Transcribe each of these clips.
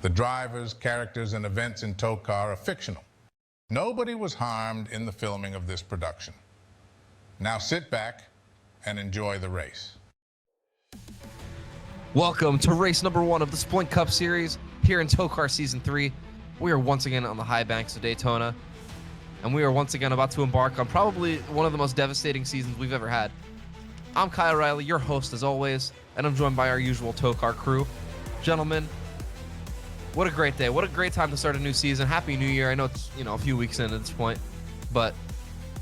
The drivers, characters, and events in TOECAR are fictional. Nobody was harmed in the filming of this production. Now sit back and enjoy the race. Welcome to race number 1 of the Splint Cup Series here in TOECAR Season 3. We are once again on the high banks of Daytona, and we are once again about to embark on probably one of the most devastating seasons we've ever had. I'm Kyle Riley, your host as always, and I'm joined by our usual TOECAR crew. Gentlemen, what a great day. What a great time to start a new season. Happy New Year. I know it's, a few weeks in at this point, but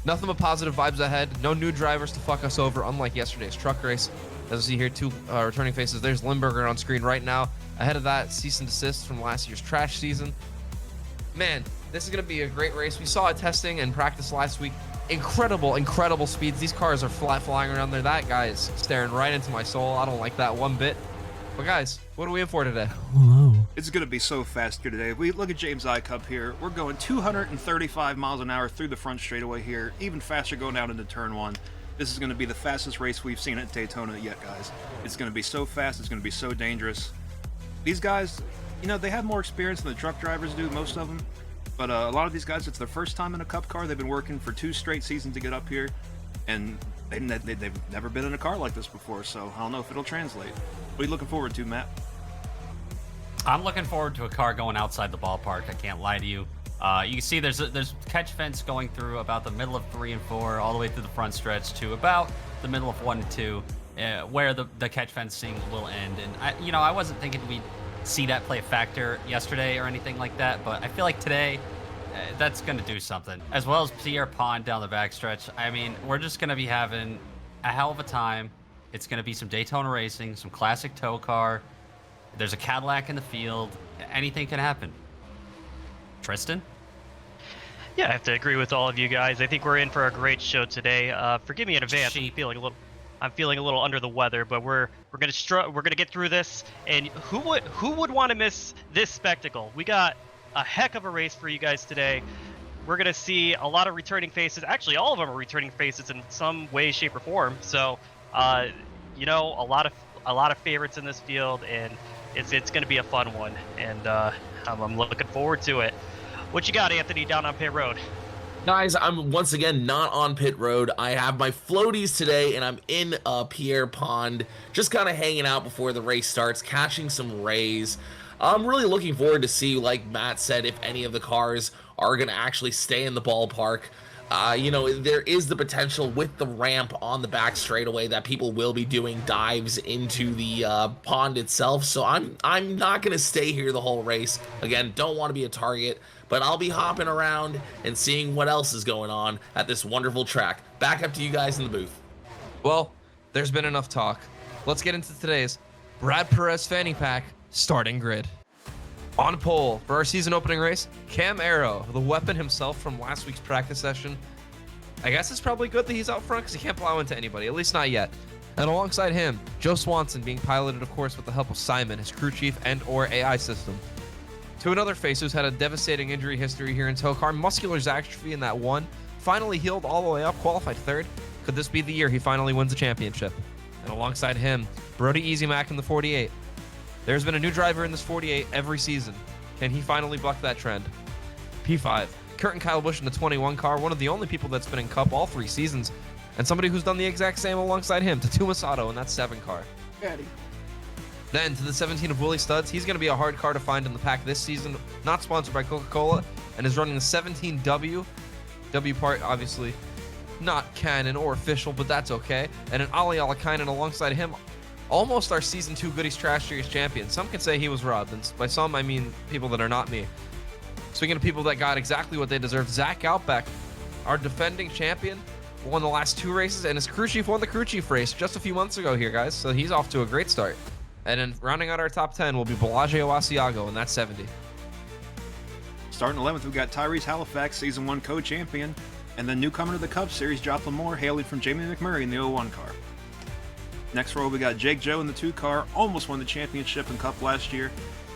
nothing but positive vibes ahead. No new drivers to fuck us over, unlike yesterday's truck race. As you see here, two returning faces. There's Limburger on screen right now. Ahead of that, cease and desist from last year's trash season. Man, this is going to be a great race. We saw it testing and practice last week. Incredible speeds. These cars are flying around there. That guy is staring right into my soul. I don't like that one bit. But guys, what are we in for today? Hello. It's going to be so fast here today. We look at James I Cup here. We're going 235 miles an hour through the front straightaway here. Even faster going down into turn 1. This is going to be the fastest race we've seen at Daytona yet, guys. It's going to be so fast. It's going to be so dangerous. These guys, they have more experience than the truck drivers do, most of them. But a lot of these guys, it's their first time in a Cup car. They've been working for 2 straight seasons to get up here. And they've never been in a car like this before, so I don't know if it'll translate. What are you looking forward to, Matt? I'm looking forward to a car going outside the ballpark. I can't lie to you. You can see there's catch fence going through about the middle of 3 and 4, all the way through the front stretch to about the middle of 1 and 2, where the catch fencing will end. And I wasn't thinking we'd see that play a factor yesterday or anything like that, but I feel like today that's going to do something. As well as Pierre Pond down the backstretch. I mean, we're just going to be having a hell of a time. It's going to be some Daytona racing, some classic TOECAR. There's a Cadillac in the field. Anything can happen. Tristan? Yeah, I have to agree with all of you guys. I think we're in for a great show today. Forgive me in advance. I'm feeling a little under the weather, but we're gonna get through this. And who would want to miss this spectacle? We got a heck of a race for you guys today. We're gonna see a lot of returning faces. Actually, all of them are returning faces in some way, shape, or form. So, a lot of favorites in this field, and it's gonna be a fun one. And I'm looking forward to it. What you got, Anthony, down on pit road? Guys, I'm once again not on pit road. I have my floaties today, and I'm in Pierre Pond, just kind of hanging out before the race starts, catching some rays. I'm really looking forward to see, like Matt said, if any of the cars are going to actually stay in the ballpark. There is the potential with the ramp on the back straightaway that people will be doing dives into the pond itself. So I'm not going to stay here the whole race. Again, don't want to be a target, but I'll be hopping around and seeing what else is going on at this wonderful track. Back up to you guys in the booth. Well, there's been enough talk. Let's get into today's Brad Perez Fanny Pack starting grid. On pole for our season opening race, Cam Arrow, the weapon himself from last week's practice session. I guess it's probably good that he's out front because he can't plow into anybody, at least not yet. And alongside him, Joe Swanson being piloted, of course, with the help of Simon, his crew chief and or AI system. To another face who's had a devastating injury history here in TOECAR, muscular atrophy in that one, finally healed all the way up, qualified 3rd. Could this be the year he finally wins the championship? And alongside him, Brody Easy Mac in the 48. There's been a new driver in this 48 every season. Can he finally buck that trend? P5. Kurt and Kyle Busch in the 21 car, one of the only people that's been in Cup all 3 seasons, and somebody who's done the exact same alongside him, Tatuma Sato in that 7 car. Daddy. Then to the 17 of Willie Studs, he's going to be a hard car to find in the pack this season, not sponsored by Coca-Cola, and is running the 17W. W part, obviously, not canon or official, but that's okay. And an Ali Alakainen alongside him, almost our Season 2 Goodies Trash Series champion. Some can say he was robbed, and by some I mean people that are not me. Speaking of people that got exactly what they deserved, Zach Outback, our defending champion, won the last 2 races, and his crew chief won the crew chief race just a few months ago here, guys. So he's off to a great start. And then rounding out our top 10 will be Bellagio Asiago in that 70. Starting 11th, we've got Tyrese Halifax, Season 1 co-champion, and then newcomer to the Cup Series, Joplin Moore, hailing from Jamie McMurray in the 01 car. Next row, we got Jake Joe in the 2 car, almost won the championship in Cup last year,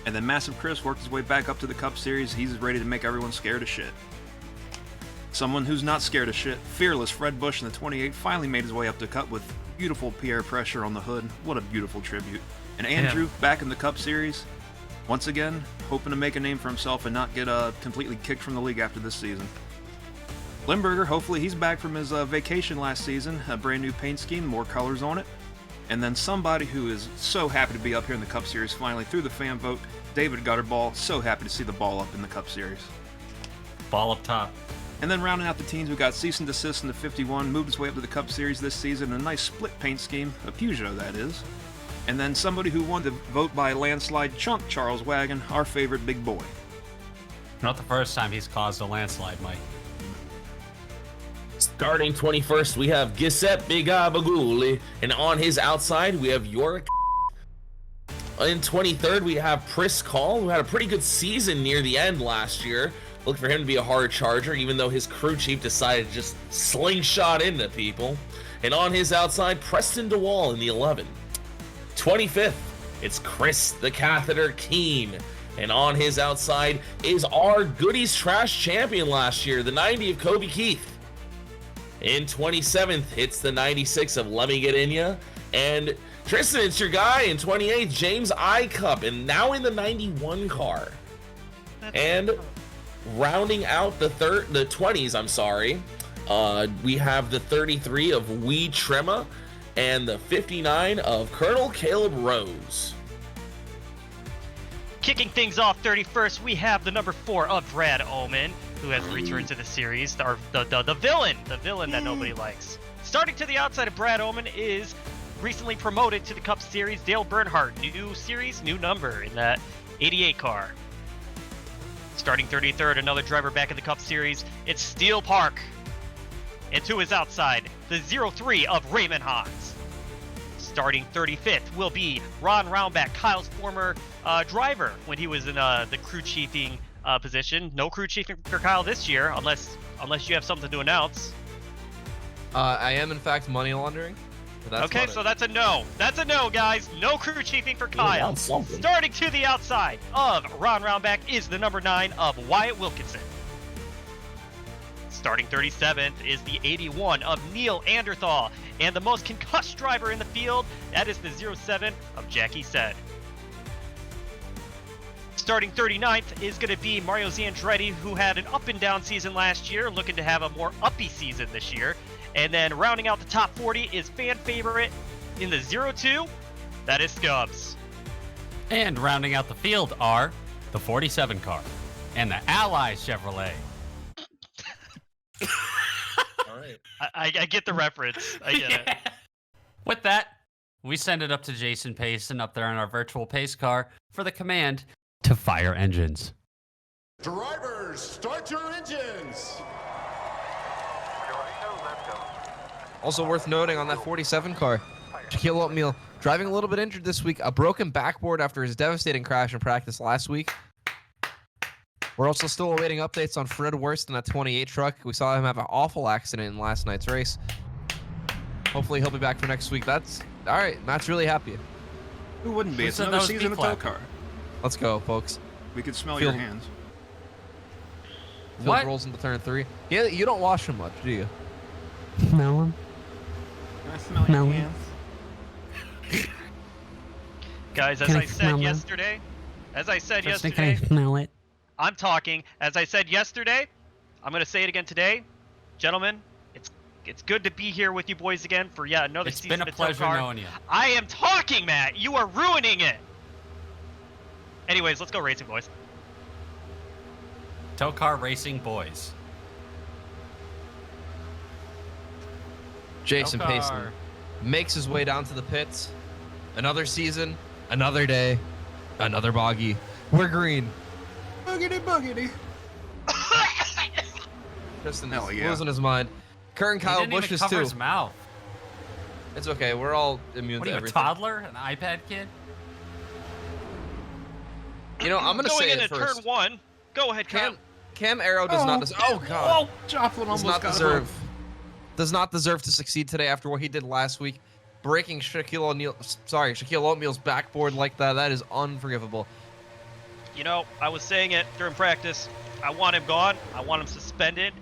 and then Massive Chris worked his way back up to the Cup Series. He's ready to make everyone scared of shit. Someone who's not scared of shit, fearless Fred Bush in the 28, finally made his way up to Cup with beautiful Pierre pressure on the hood. What a beautiful tribute. And Andrew, back in the Cup Series, Once again, hoping to make a name for himself and not get completely kicked from the league after this season. Limburger, hopefully he's back from his vacation last season. A brand new paint scheme, more colors on it. And then somebody who is so happy to be up here in the Cup Series finally through the fan vote, David Gutterball. So happy to see the ball up in the Cup Series. Ball up top. And then rounding out the teams, we got Cease and Desist in the 51, moved his way up to the Cup Series this season, a nice split paint scheme, a Peugeot that is. And then somebody who won the vote by landslide, Chunk Charles Wagon, our favorite big boy. Not the first time he's caused a landslide, Mike. Starting 21st, we have Giuseppe Gabaguli, and on his outside, we have Yorick. In 23rd, we have Pris Call, who had a pretty good season near the end last year. Look for him to be a hard charger, even though his crew chief decided to just slingshot into people. And on his outside, Preston DeWall in the 11. 25th, it's Chris the Catheter Keen. And on his outside is our Goodies Trash champion last year, the 90 of Kobe Keith. In 27th, it's the 96 of Let Me Get In Ya. And Tristan, it's your guy in 28th, James I Cup, and now in the 91 car. And rounding out the 20s, I'm sorry, we have the 33 of Wee Trema and the 59 of Colonel Caleb Rose. Kicking things off 31st, we have the number 4 of Brad Oman, who has returned to the series, the villain that nobody likes. Starting to the outside of Brad Oman is recently promoted to the Cup Series, Dale Bernhardt. New series, new number in that 88 car. Starting 33rd, another driver back in the Cup Series, it's Steel Park. And to his outside, the 03 of Raymond Haas. Starting 35th will be Ron Roundback, Kyle's former driver when he was in the crew chiefing position. No crew chiefing for Kyle this year, unless you have something to announce. I am in fact money laundering. Okay, so that's a no. That's a no, guys. No crew chiefing for Kyle. Starting to the outside of Ron Roundback is the number 9 of Wyatt Wilkinson. Starting 37th is the 81 of Neil Anderthal, and the most concussed driver in the field, that is the 07 of Jackie Said. Starting 39th is going to be Mario Zandretti, who had an up and down season last year, looking to have a more uppy season this year. And then rounding out the top 40 is fan favorite in the 02, that is Stubbs. And rounding out the field are the 47 car and the Ally Chevrolet. All right. I get the reference. I get it. With that, we send it up to Jason Payson up there in our virtual pace car for the command to fire engines. Drivers, start your engines! Also worth noting on that 47 car, Shaquille Oatmeal driving a little bit injured this week. A broken backboard after his devastating crash in practice last week. We're also still awaiting updates on Fred Wurst in that 28 truck. We saw him have an awful accident in last night's race. Hopefully he'll be back for next week. That's all right. Matt's really happy. Who wouldn't be? It's Listen, another that was season of beat TOECAR. Let's go, folks. We could smell Field- your hands. Field What? rolls into turn 3. Yeah, you don't wash him much, do you? Smell them. I smell No. your hands. Guys, as Can I I smell said them? yesterday, Tristan, can I smell it? I'm talking. As I said yesterday, I'm going to say it again today. Gentlemen, it's good to be here with you boys again for another It's season been a of pleasure TOECAR. knowing you. I am talking, Matt. You are ruining it. Anyways, let's go racing, boys. TOECAR Racing Boys. Jason TOECAR. Payson makes his way down to the pits. Another season, another day, another bogey. We're green. Boogity boogity. Tristan Hell is yeah. losing his mind. Kurt and He Kyle didn't Busch even is cover too. his mouth. It's okay. We're all immune What to are you, a everything. toddler? An iPad kid? You know, I'm gonna Going say it into first. turn 1. Go ahead, Cam. Cam Arrow does not deserve. Oh God. Joplin Does almost not got deserve. him. Does not deserve to succeed today after what he did last week, breaking Shaquille Oatmeal's backboard like that. That is unforgivable. You know, I was saying it during practice. I want him gone. I want him suspended.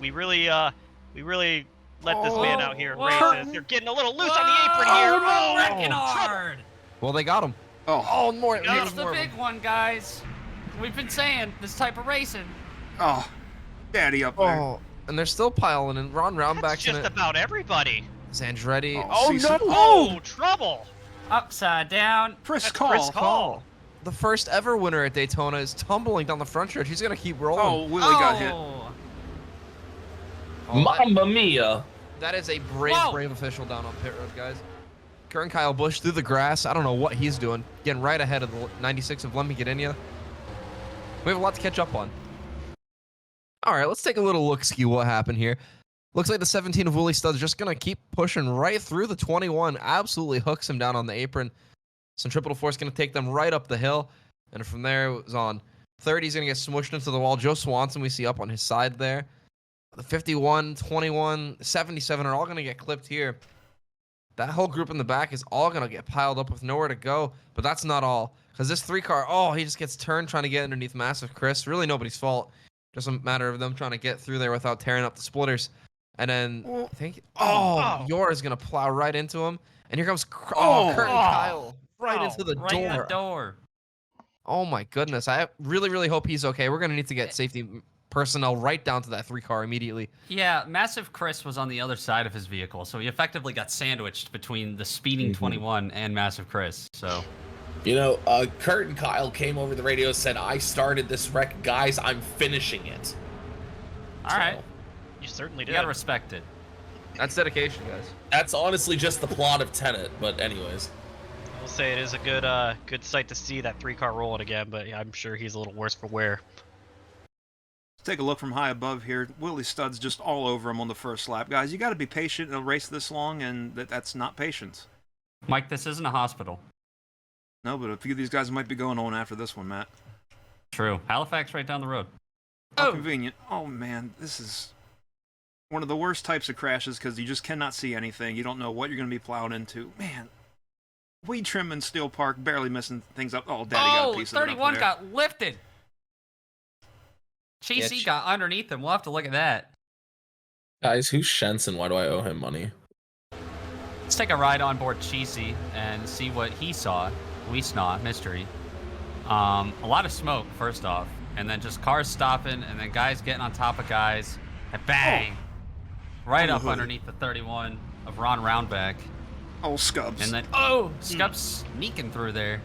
We really let this man out here and race this. They're getting a little loose on the apron here. Wrecking hard! Well, they got him. Oh, more. That's the big one, guys. We've been saying this type of racing. oh, daddy up there. Oh, and they're still piling in. Ron That's Roundback's in just it. about everybody. Zandretti. Oh, Oh, CC. no! Oh, trouble. Upside down. Chris That's Call. Chris Call. The first ever winner at Daytona is tumbling down the front stretch. He's gonna keep rolling. Oh, Willie got hit. Oh. Mamma mia. That is a brave, Whoa. brave official down on pit road, guys. Kern Kyle Busch through the grass. I don't know what he's doing. Getting right ahead of the 96 of Let Me Get In Ya. We have a lot to catch up on. All right, let's take a little look-see what happened here. Looks like the 17 of Willie Studd's just going to keep pushing right through the 21. Absolutely hooks him down on the apron. Centripetal force going to take them right up the hill. And from there, it was on 30. He's going to get smushed into the wall. Joe Swanson we see up on his side there. The 51, 21, 77 are all going to get clipped here. That whole group in the back is all going to get piled up with nowhere to go. But that's not all. Because this 3-car, oh, he just gets turned trying to get underneath Massive Chris. Really nobody's fault. Just a matter of them trying to get through there without tearing up the splitters. And then, I think, Yor is going to plow right into him. And here comes Curtin Kyle right into the Right door. in the door. Oh, my goodness. I really, really hope he's okay. We're going to need to get safety personnel right down to that 3-car immediately. Yeah, Massive Chris was on the other side of his vehicle, so he effectively got sandwiched between the speeding 21 and Massive Chris. So, You know, Kurt and Kyle came over the radio, said, I started this wreck. Guys, I'm finishing it. all right, You certainly you did. gotta respect it. That's dedication, guys. That's honestly just the plot of Tenet, but anyways. I will say it is a good sight to see that 3-car rolling again, but yeah, I'm sure he's a little worse for wear. Take a look from high above here. Willie Studd's just all over him on the first lap. Guys, you got to be patient in a race this long, and that's not patience. Mike, this isn't a hospital. No, but a few of these guys might be going on after this one, Matt. True. Halifax right down the road. How convenient. Oh, man, this is one of the worst types of crashes because you just cannot see anything. You don't know what you're going to be plowing into. Man, weed trim and Steel Park barely missing things up. Oh, Daddy got a piece of it up 31 there. got lifted. Cheesy got underneath him. We'll have to look at that. Guys, who's Shenson? Why do I owe him money? Let's take a ride on board Cheesy and see what he saw. We saw mystery. A lot of smoke, first off, and then just cars stopping, and then guys getting on top of guys, and bang, right up underneath the 31 of Ron Roundback. Oh, Scubs. And then Scubs sneaking through there,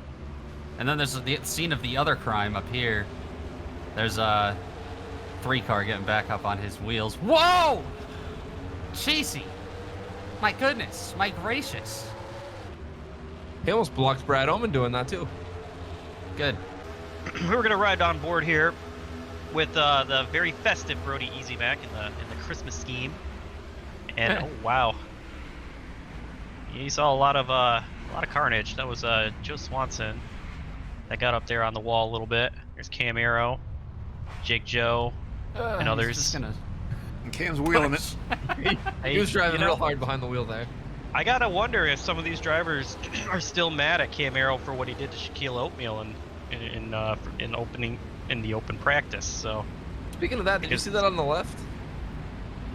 and then there's the scene of the other crime up here. There's a 3-car getting back up on his wheels. Whoa! Cheesy! My goodness, my gracious. He almost blocked Brad Oman doing that, too. Good. We were gonna ride on board here with the very festive Brody Easy Mac in the Christmas scheme, and oh wow, you saw a lot of carnage. That was Joe Swanson that got up there on the wall a little bit. There's Cam Arrow, Jake Joe, and others. Just gonna... And Cam's wheeling it. He was driving real hard behind the wheel there. I gotta wonder if some of these drivers are still mad at Cam Arrow for what he did to Shaquille Oatmeal in the open practice. So, Speaking of that, did you see that on the left?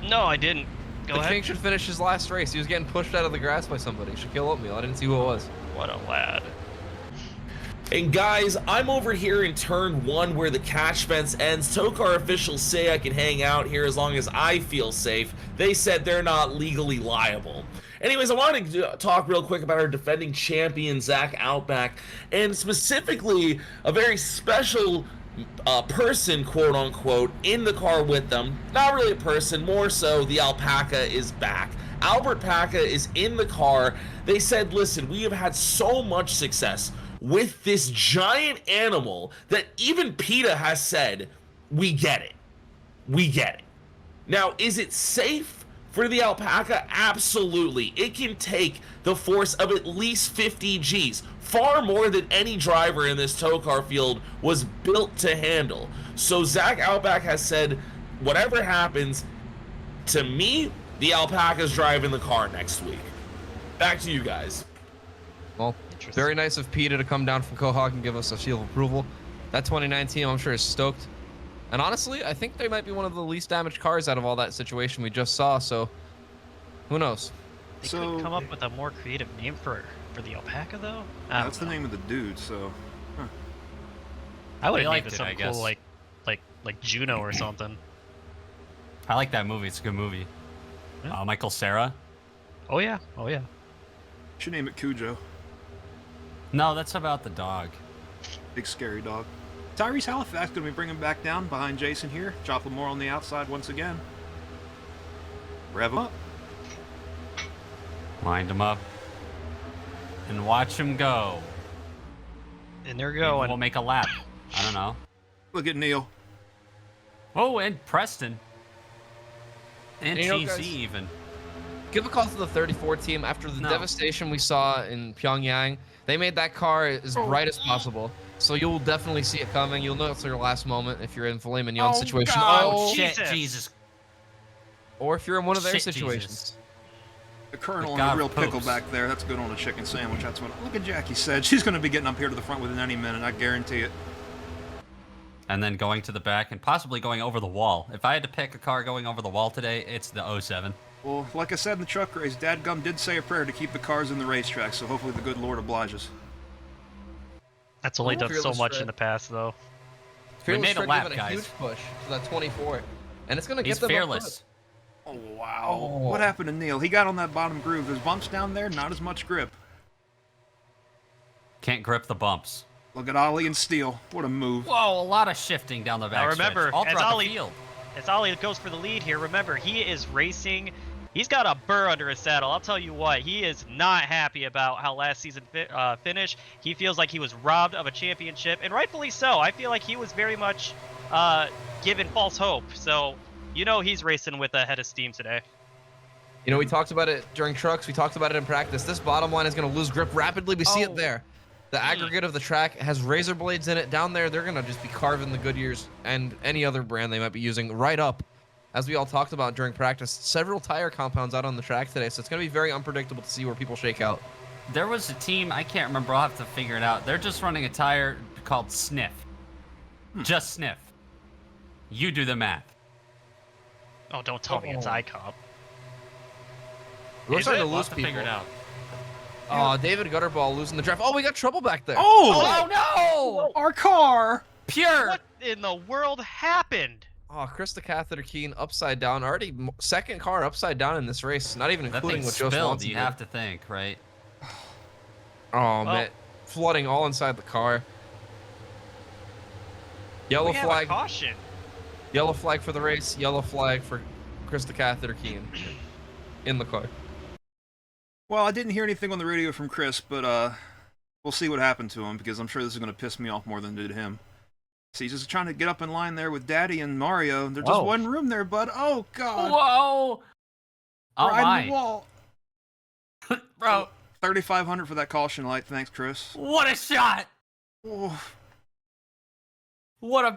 no, I didn't. Go The ahead. King should finish his last race. He was getting pushed out of the grass by somebody. Shaquille Oatmeal. I didn't see who it was. What a lad. And guys, I'm over here in turn 1 where the catch fence ends. TOECAR officials say I can hang out here as long as I feel safe. They said they're not legally liable. Anyways, I wanted to talk real quick about our defending champion, Zach Outback, and specifically a very special person, quote unquote, in the car with them. Not really a person, more so the alpaca is back. Albert Paca is in the car. They said, listen, we have had so much success with this giant animal that even PETA has said, we get it. We get it. Now, is it safe for the alpaca? Absolutely. It can take the force of at least 50 Gs, far more than any driver in this TOECAR field was built to handle. So Zach Outback has said, whatever happens, to me, the alpaca's driving the car next week. Back to you guys. Well, very nice of PETA to come down from Quahog and give us a seal of approval. That 2019, I'm sure, is stoked. And honestly, I think they might be one of the least damaged cars out of all that situation we just saw, so who knows? They couldn't come up with a more creative name for For the alpaca, though? That's the name of the dude, so... I would They have named liked it it, something I guess. cool like Juno or something. I like that movie. It's a good movie. Yeah. Michael Cera. Oh yeah, oh yeah. Should name it Cujo. No, that's about the dog. Big scary dog. Tyrese Halifax going to be bringing back down behind Jason here. Chop Lamore on the outside once again. Rev him up. Wind him up. And watch him go. And they're Maybe going. we'll make a lap. I don't know. Look at Neil. Oh, and Preston. And You know, TC guys- even. Give a call to the 34 team. After the devastation we saw in Pyongyang, they made that car as bright as possible. So you'll definitely see it coming. You'll know it's your last moment if you're in filet mignon situation. Oh, shit, Jesus. Jesus. Or if you're in one of their Shit, situations. Jesus. The Colonel God and a real pickle poops. back there. That's good on a chicken sandwich. That's what. Look at Jackie said. She's going to be getting up here to the front within any minute. I guarantee it. And then going to the back and possibly going over the wall. If I had to pick a car going over the wall today, it's the 07. Well, like I said in the truck race, Dadgum did say a prayer to keep the cars in the racetrack, so hopefully the good Lord obliges. That's only done so Fearless much Fred. in the past, though. Fearless made a Fred lap, giving guys. a huge push to that 24, and it's going to He's get them fearless. Oh, wow. Oh. What happened to Neil? He got on that bottom groove. There's bumps down there, not as much grip. Can't grip the bumps. Look at Ollie and Steele. What a move. Whoa, a lot of shifting down the back Now remember, stretch. All as throughout Ollie- the field. As Ollie goes for the lead here, remember, he is racing. He's got a burr under his saddle. I'll tell you what, he is not happy about how last season finished. He feels like he was robbed of a championship, and rightfully so. I feel like he was very much given false hope. So, you know he's racing with a head of steam today. You know, we talked about it during trucks. We talked about it in practice. This bottom line is going to lose grip rapidly. We see it there. The aggregate of the track has razor blades in it. Down there, they're going to just be carving the Goodyears and any other brand they might be using right up. As we all talked about during practice, several tire compounds out on the track today, so it's going to be very unpredictable to see where people shake out. There was a team, I can't remember, I'll have to figure it out. They're just running a tire called Sniff. Just Sniff. You do the math. Oh, don't tell me it's ICOP. We're Is starting it? to We'll lose have to figure people. it out. Oh, David Gutterball losing the draft. Oh, we got trouble back there. Oh! no! Our car! Pure! What in the world happened? Oh, Chris the Catheter Keen upside down. Already second car upside down in this race. Not even That including thing what Joe spilled, Swanson you did. have to think, right? Oh, man. Flooding all inside the car. Yellow We have a flag. caution. Yellow flag for the race. Yellow flag for Chris the Catheter Keen in the car. Well, I didn't hear anything on the radio from Chris, but we'll see what happened to him, because I'm sure this is going to piss me off more than it did him. So he's just trying to get up in line there with Daddy and Mario. There's just Whoa. one room there, bud. Oh, God. Whoa! Oh Riding the my. wall. Bro, 3,500 for that caution light. Thanks, Chris. what a shot! Oh, What a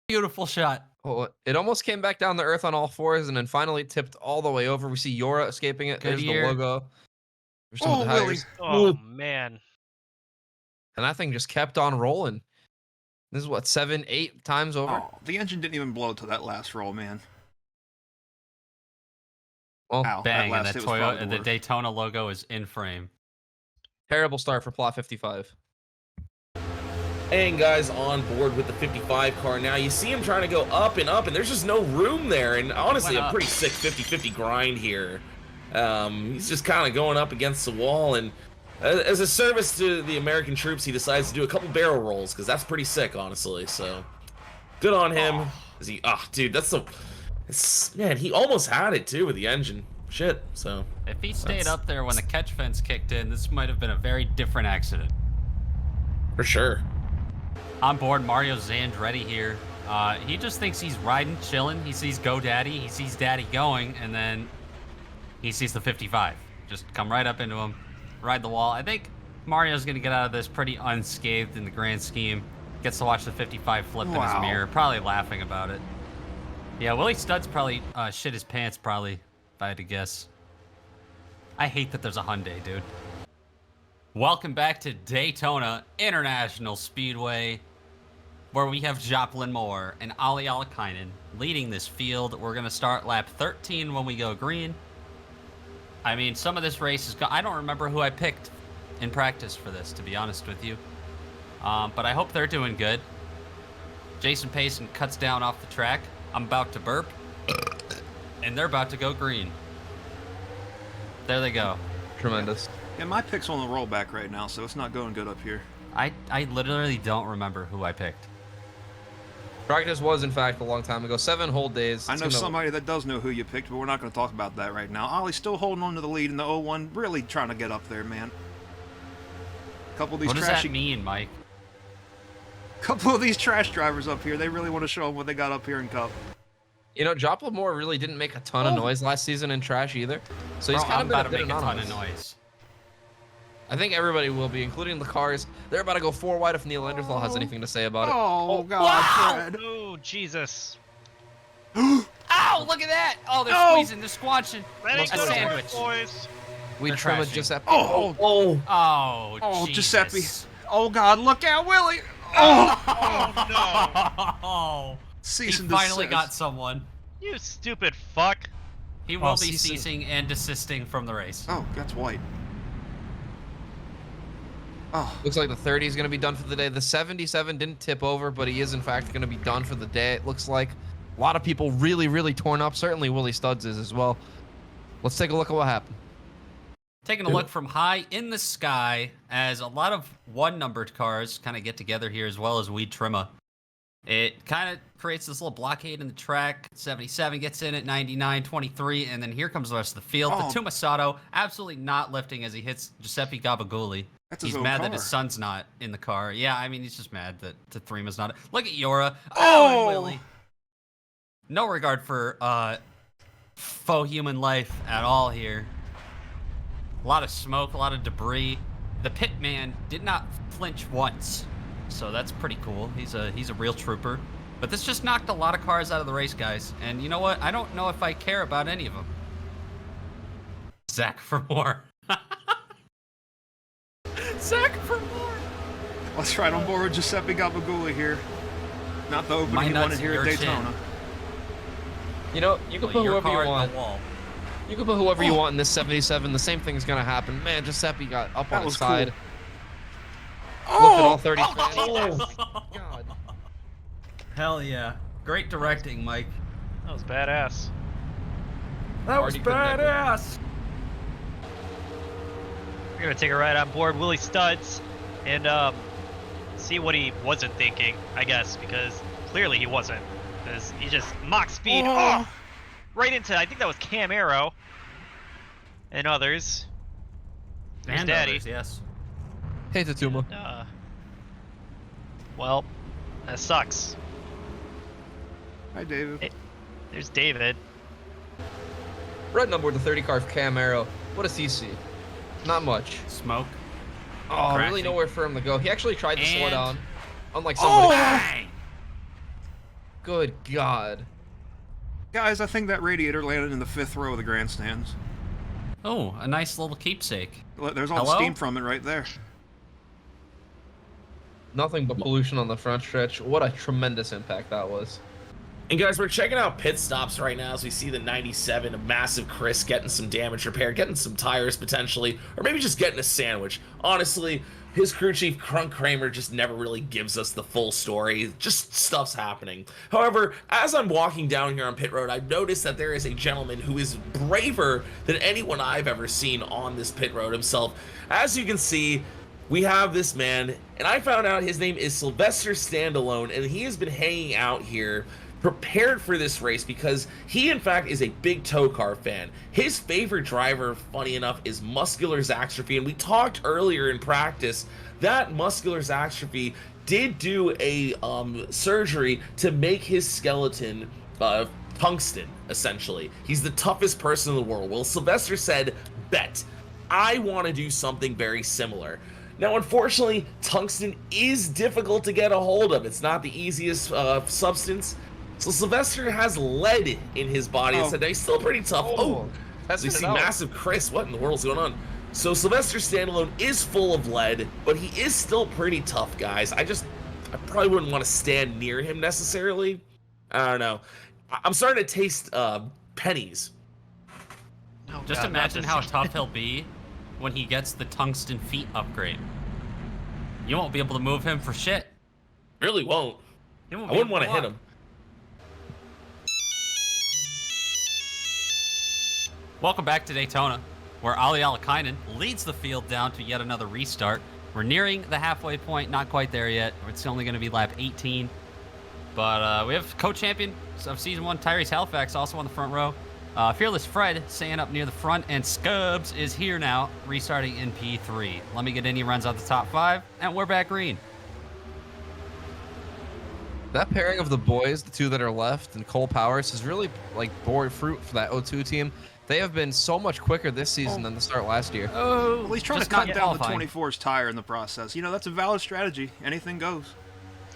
beautiful shot. Oh, it almost came back down to earth on all fours and then finally tipped all the way over. We see Yora escaping it. There's Goodyear. the logo. There's some of the Willie. tires. Oh, man. And that thing just kept on rolling. This is what, 7, 8 times over? Oh, the engine didn't even blow to that last roll, man. Well, Ow, Bang, that and last the hit was probably Toyota, the worst. Daytona logo is in frame. terrible start for Plot 55. And guys on board with the 55 car now. You see him trying to go up, and there's just no room there. And honestly, Went a up. pretty sick 50-50 grind here. He's just kind of going up against the wall, and as a service to the American troops, he decides to do a couple barrel rolls, because that's pretty sick, honestly. So, good on him. Dude, that's so... Man, he almost had it, too, with the engine. Shit, so... If he stayed up there when the catch fence kicked in, this might have been a very different accident. For sure. On board, Mario Zandretti here. He just thinks he's riding, chilling. He sees GoDaddy, he sees Daddy going, and then he sees the 55. Just come right up into him, ride the wall. I think Mario's going to get out of this pretty unscathed in the grand scheme. Gets to watch the 55 flip in his Wow. mirror, probably laughing about it. Yeah, Willie Studs probably shit his pants, probably, if I had to guess. I hate that there's a Hyundai, dude. Welcome back to Daytona International Speedway, where we have Joplin Moore and Ali Alakainen leading this field. We're going to start lap 13 when we go green. I mean, some of this race is... I don't remember who I picked in practice for this, to be honest with you. But I hope they're doing good. Jason Payson cuts down off the track. I'm about to burp. And they're about to go green. There they go. Tremendous. Yeah, my pick's on the rollback right now, so it's not going good up here. I literally don't remember who I picked. Practice was, in fact, a long time ago. 7 whole days. I know somebody that does know who you picked, but we're not going to talk about that right now. Ollie's still holding on to the lead in the 0-1, really trying to get up there, man. Couple of these What does trashy, that mean, Mike? couple of these trash drivers up here, they really want to show them what they got up here in Cup. You know, Jopp Lamore really didn't make a ton of noise last season in trash either. So he's Bro, kind I'm of been about to make a ton anonymous. of noise. I think everybody will be, including the cars. They're about to go 4 wide if Neil Enderthal has anything to say about it. Oh, God, Wow! Fred. Oh, Jesus. Ow, look at that! Oh, they're No! squeezing, they're squanching. That ain't A gonna sandwich. work, boys. We They're trim with trashing. Giuseppe. Oh, Oh, Oh, Jesus. Giuseppe. Oh, God, look out, Willie. Oh, Oh, no. Oh, he cease and finally desist. got someone. You stupid fuck. He will be ceasing. ceasing and desisting from the race. Oh, that's white. Oh, Looks like the 30 is going to be done for the day. The 77 didn't tip over, but he is, in fact, going to be done for the day, it looks like. A lot of people really, really torn up. Certainly Willie Studs is as well. Let's take a look at what happened. Taking a look from high in the sky as a lot of one-numbered cars kind of get together here, as well as Weed Trimma. It kind of creates this little blockade in the track. 77 gets in at 99, 23, and then here comes the rest of the field. Oh. The Tumasato absolutely not lifting as he hits Giuseppe Gabaguli. That's his He's own mad that car. his son's not in the car. Yeah, I mean, he's just mad that Threema's not. Look at Yora. Oh! And Willie. No regard for faux human life at all here. A lot of smoke, a lot of debris. The pit man did not flinch once, so that's pretty cool. He's a real trooper. But this just knocked a lot of cars out of the race, guys. And you know what? I don't know if I care about any of them. Zach for more. Zach for more. let's ride on board with Giuseppe Gabaguli here. Not the opening My he nuts wanted here in at your Daytona. chin. You know, you can put Your whoever car you at want. the wall. You can put whoever you want in this 77. The same thing's going to happen. Man, Giuseppe got up That on was his cool. side. Oh! Looked at all 30 fans. Oh, God. Hell yeah. Great directing, Mike. that was badass. That was badass. We're gonna take a ride on board Willie Studs and see what he wasn't thinking, I guess, because clearly he wasn't. Because he just mock speed right into, I think that was Cam Arrow and others. There's And Daddy. others, yes. Hey, Tatuma. Well, that sucks. Hi, David. Hey. There's David. Red number with the 30 car for Cam Arrow. What does he see? Not much. Smoke. Oh, really Cracking. nowhere for him to go. He actually tried to slow And- down. Unlike somebody. Bang! Good God. Guys, I think that radiator landed in the 5th row of the grandstands. Oh, a nice little keepsake. There's all the Hello? steam from it right there. Nothing but pollution on the front stretch. What a tremendous impact that was. and guys, we're checking out pit stops right now as we see the 97, a massive Chris getting some damage repair, getting some tires potentially, or maybe just getting a sandwich. Honestly, his crew chief, Crunk Kramer, just never really gives us the full story. Just stuff's happening. However, as I'm walking down here on pit road, I've noticed that there is a gentleman who is braver than anyone I've ever seen on this pit road himself. As you can see, we have this man, and I found out his name is Sylvester Standalone, and he has been hanging out here prepared for this race because he in fact is a big TOECAR fan. His favorite driver, funny enough, is Muscular Zaxtrophy, and we talked earlier in practice that Muscular Zaxtrophy did do a surgery to make his skeleton tungsten, essentially. He's the toughest person in the world. Well, Sylvester said, bet, I want to do something very similar. Now, unfortunately, tungsten is difficult to get a hold of. It's not the easiest substance. So Sylvester has lead in his body and said that he's still pretty tough. Oh, that's we see massive Chris. What in the world's going on? So Sylvester Standalone is full of lead, but he is still pretty tough, guys. I probably wouldn't want to stand near him necessarily. I don't know. I'm starting to taste pennies. Oh, Just God, imagine not how this- tough he'll be when he gets the tungsten feet upgrade. You won't be able to move him for shit. Really won't. I wouldn't want to hit him. Welcome back to Daytona, where Ali Alakainen leads the field down to yet another restart. We're nearing the halfway point, not quite there yet. It's only going to be lap 18. But we have co-champion of Season 1, Tyrese Halifax, also on the front row. Fearless Fred staying up near the front, and Scubs is here now, restarting in P3. Let me get any runs out the top 5, and we're back green. That pairing of the boys, the two that are left, and Cole Powers is really like bore fruit for that O2 team. They have been so much quicker this season than the start last year. Oh, well, he's trying to cut down the 24's tire in the process. You know, that's a valid strategy. Anything goes.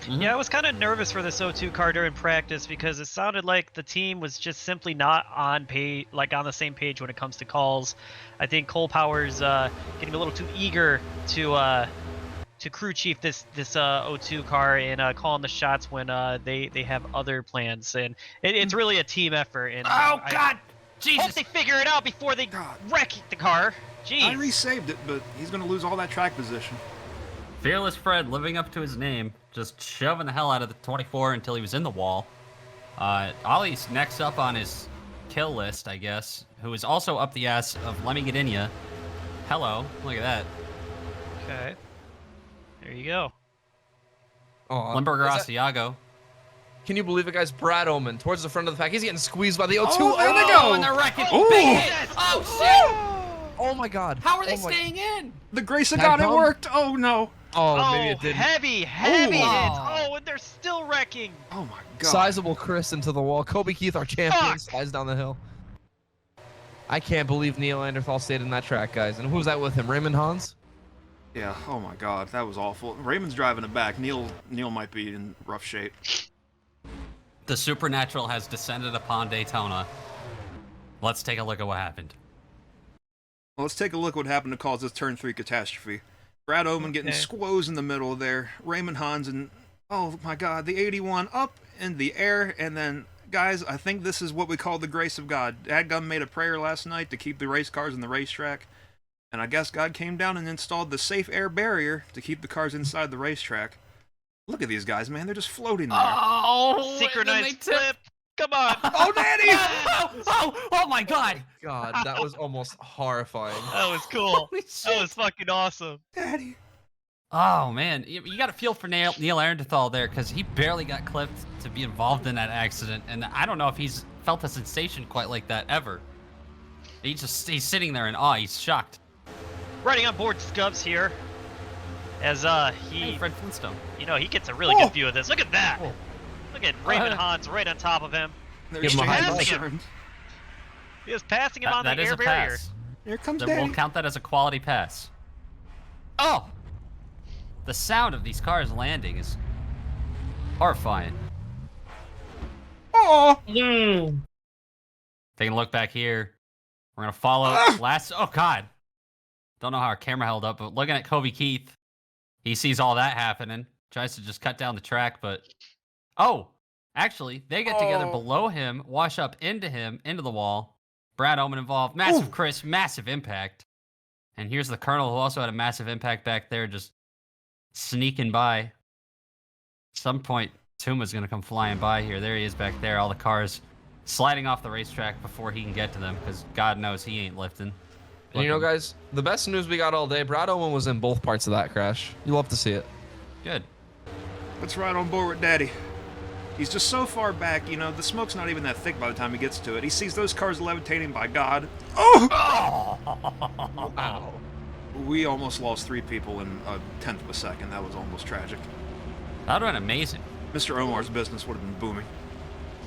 Yeah, I was kind of nervous for this O2 car during practice because it sounded like the team was just simply not on on the same page when it comes to calls. I think Cole Powers getting a little too eager to crew chief this O2 car and calling the shots when they have other plans, and it's really a team effort. And God, Jesus! Hope they figure it out before they wreck the car. Jeez. I resaved it, but he's going to lose all that track position. Fearless Fred living up to his name, just shoving the hell out of the 24 until he was in the wall. Ollie's next up on his kill list, I guess, who is also up the ass of Let Me Get In Ya. Hello, look at that. Okay. There you go. Oh, Limburger Asiago. Can you believe it, guys? Brad Oman towards the front of the pack. He's getting squeezed by the O2. Oh, there they go. And they're wrecking. Oh, Oh, shit! Oh my God. How are they staying in? The grace of God, it worked. Oh, no. Oh, maybe it didn't. Heavy hits. Oh, and they're still wrecking. Oh, my God. Sizable Chris into the wall. Kobe Keith, our champion, slides down the hill. I can't believe Neil Anderthal stayed in that track, guys. And who's that with him? Raymond Hans? Yeah, oh my God, that was awful. Raymond's driving it back. Neil might be in rough shape. The supernatural has descended upon Daytona. Let's take a look at what happened. Well, let's take a look what happened to cause this turn 3 catastrophe. Brad Oman getting squoze in the middle there. Raymond Hans and, oh my God, the 81 up in the air. And then, guys, I think this is what we call the grace of God. Dadgum made a prayer last night to keep the race cars in the racetrack. And I guess God came down and installed the safe air barrier to keep the cars inside the racetrack. Look at these guys, man. They're just floating there. Oh, synchronized flip. Come on. Oh, Daddy! Oh my God. God, that was almost horrifying. That was cool. That was fucking awesome. Daddy. Oh, man. You got to feel for Neil Arendathal there because he barely got clipped to be involved in that accident. And I don't know if he's felt a sensation quite like that ever. He's sitting there in awe. He's shocked. Riding on board Scubs here. As Hey, Fred Flintstone. You know, he gets a really good view of this. Look at that. Look at Raymond Hans right on top of him. There's He was passing him on the That is air a barrier. pass. Here comes Then Daddy. we'll count that as a quality pass. Oh! The sound of these cars landing is horrifying. Oh! Taking a look back here. We're going to follow last... Oh, God. Don't know how our camera held up, but looking at Kobe Keith, he sees all that happening. Tries to just cut down the track, but... Oh! Actually, they get together below him, wash up into him, into the wall. Brad Oman involved. Massive Chris, massive impact. And here's the Colonel, who also had a massive impact back there, just sneaking by. At some point, Tuma's going to come flying by here. There he is back there. All the cars sliding off the racetrack before he can get to them, because God knows he ain't lifting. And you know, guys, the best news we got all day, Brad Oman was in both parts of that crash. You love to see it. Good. Let's ride on board with Daddy. He's just so far back, you know, the smoke's not even that thick by the time he gets to it. He sees those cars levitating by God. Oh! Wow. We almost lost 3 people in a tenth of a second. That was almost tragic. That would have been amazing. Mr. Omar's business would have been booming.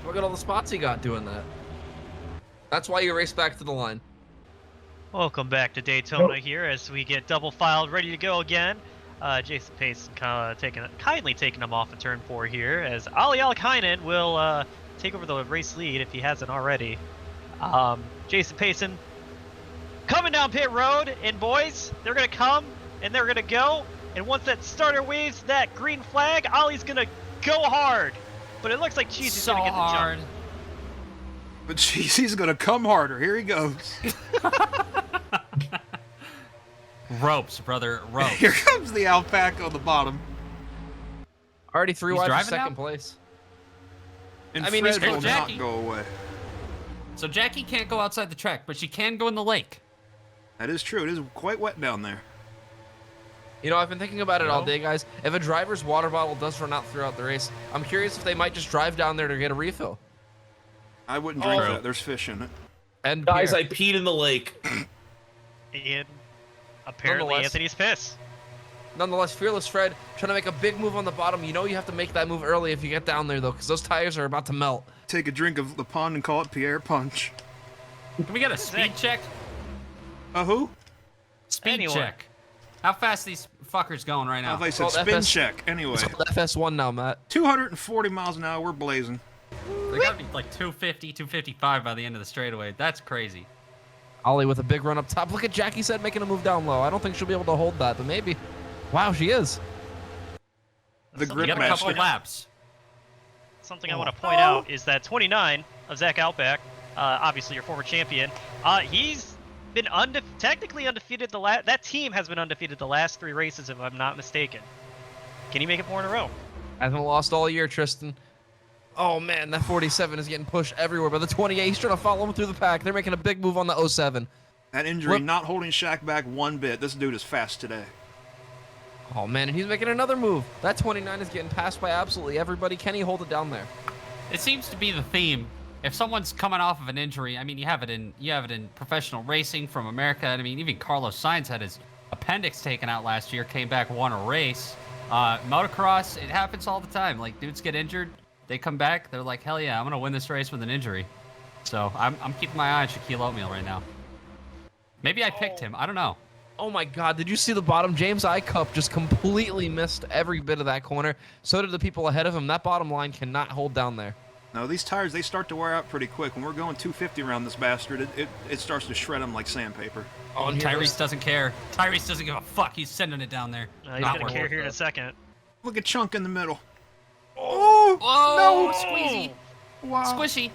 Look at all the spots he got doing that. That's why you race back to the line. Welcome back to Daytona here as we get double filed, ready to go again. Jason Pace kindly taking him off in turn 4 here as Ali Alakainen will take over the race lead if he hasn't already. Jason Payson coming down pit road, and boys, they're going to come and they're going to go. And once that starter waves that green flag, Ollie's going to go hard. But it looks like Cheesy's going to get the jump. But Cheesy's going to come harder. Here he goes. Ropes, brother, ropes. Here comes the alpaca on the bottom. Already 3 He's wide for driving second now? place. And I mean, Fred he's will Jackie. not go away. So Jackie can't go outside the track, but she can go in the lake. That is true. It is quite wet down there. You know, I've been thinking about it all No. day, guys. If a driver's water bottle does run out throughout the race, I'm curious if they might just drive down there to get a refill. I wouldn't drink Oh. that. There's fish in it. And Guys, beer. I peed in the lake. And apparently Nonetheless- Anthony's pissed. Nonetheless, Fearless Fred trying to make a big move on the bottom. You know you have to make that move early if you get down there, though, because those tires are about to melt. Take a drink of the pond and call it Pierre Punch. Can we get a speed check? Who? Speed Anyone. check. How fast these fuckers going right How now? if I said Well, spin FS check? Anyway, It's called FS1 now, Matt. 240 miles an hour. We're blazing. They gotta be like 250, 255 by the end of the straightaway. That's crazy. Ollie with a big run up top. Look at Jackie said making a move down low. I don't think she'll be able to hold that, but maybe. Wow, she is. The You grip got a couple master. laps. Something I want to point out is that 29 of Zach Outback, obviously your former champion, he's been technically undefeated. That team has been undefeated the last 3 races, if I'm not mistaken. Can he make it 4 in a row? Hasn't lost all year, Tristan. Oh man, that 47 is getting pushed everywhere. But the 28, he's trying to follow him through the pack. They're making a big move on the 07. That injury Whoop. not holding Shaq back one bit. This dude is fast today. Oh man, and he's making another move. That 29 is getting passed by absolutely everybody. Can he hold it down there? It seems to be the theme. If someone's coming off of an injury, I mean, you have it in professional racing from America. I mean, even Carlos Sainz had his appendix taken out last year, came back, won a race. Motocross, it happens all the time. Like, dudes get injured, they come back, they're like, hell yeah, I'm gonna win this race with an injury. So I'm keeping my eye on Shaquille O'Neal right now. Maybe I picked him. I don't know. Oh my god, did you see the bottom? James Icup just completely missed every bit of that corner. So did the people ahead of him. That bottom line cannot hold down there. No, these tires, they start to wear out pretty quick. When we're going 250 around this bastard, it starts to shred them like sandpaper. Oh, and here Tyrese goes- doesn't care. Tyrese doesn't give a fuck. He's sending it down there. He's Not gonna worth care it. here in a second. Look at Chunk in the middle. Oh, Whoa, no. squeezy. Wow. Squishy.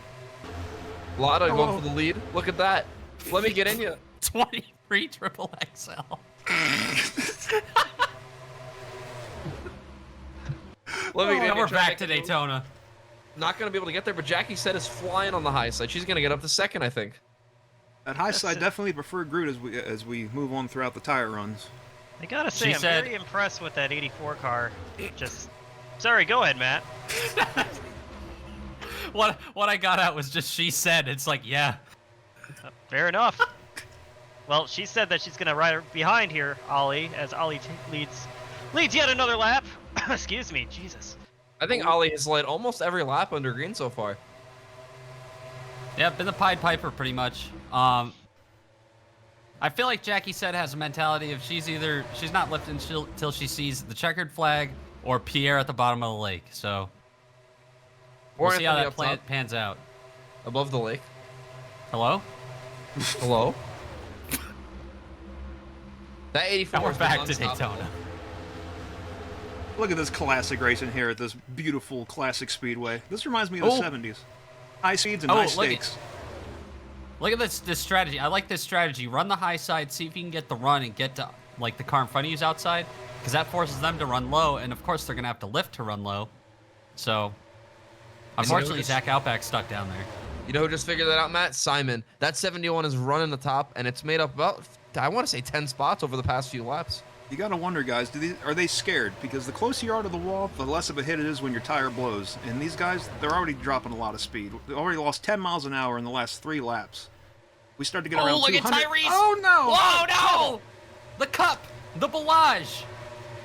Lada Oh. going for the lead. Look at that. Let me get in you. 23 triple XL. Let me get in And you. we're Try back to make a move. Daytona. Not going to be able to get there, but Jackie said is flying on the high side. She's going to get up to second, I think. At high side, definitely prefer Groot as we move on throughout the tire runs. I gotta say, She I'm said- very impressed with that 84 car. Sorry, go ahead, Matt. What I got out was just she said. It's like, yeah. Fair enough. Well, she said that she's gonna ride behind here, Ollie, as Ollie leads yet another lap. Excuse me, Jesus. I think Ollie has led almost every lap under green so far. Yeah, been the Pied Piper pretty much. I feel like Jackie said has a mentality of she's not lifting till she sees the checkered flag or Pierre at the bottom of the lake. So we'll see how Anthony that up plan top, pans out. above the lake. Hello? Hello? That 84 Now we're has been back to unstoppable. Daytona. Look at this classic racing here at this beautiful classic speedway. This reminds me of the Oh. 70s. High speeds and Oh, high look stakes. Look at this strategy. I like this strategy. Run the high side, see if you can get the run and get to like the car in front of you's outside, because that forces them to run low, and of course they're gonna have to lift to run low. So unfortunately, just- Zach Outback's stuck down there. You know who just figured that out, Matt? Simon. That 71 is running the top, and it's made up about, I want to say, 10 spots over the past few laps. You gotta wonder, guys, are they scared? Because the closer you are to the wall, the less of a hit it is when your tire blows. And these guys, they're already dropping a lot of speed. They already lost 10 miles an hour in the last 3 laps. We start to get around look at 200. Tyrese! Oh, no! Whoa, no! The cup! The Bellage!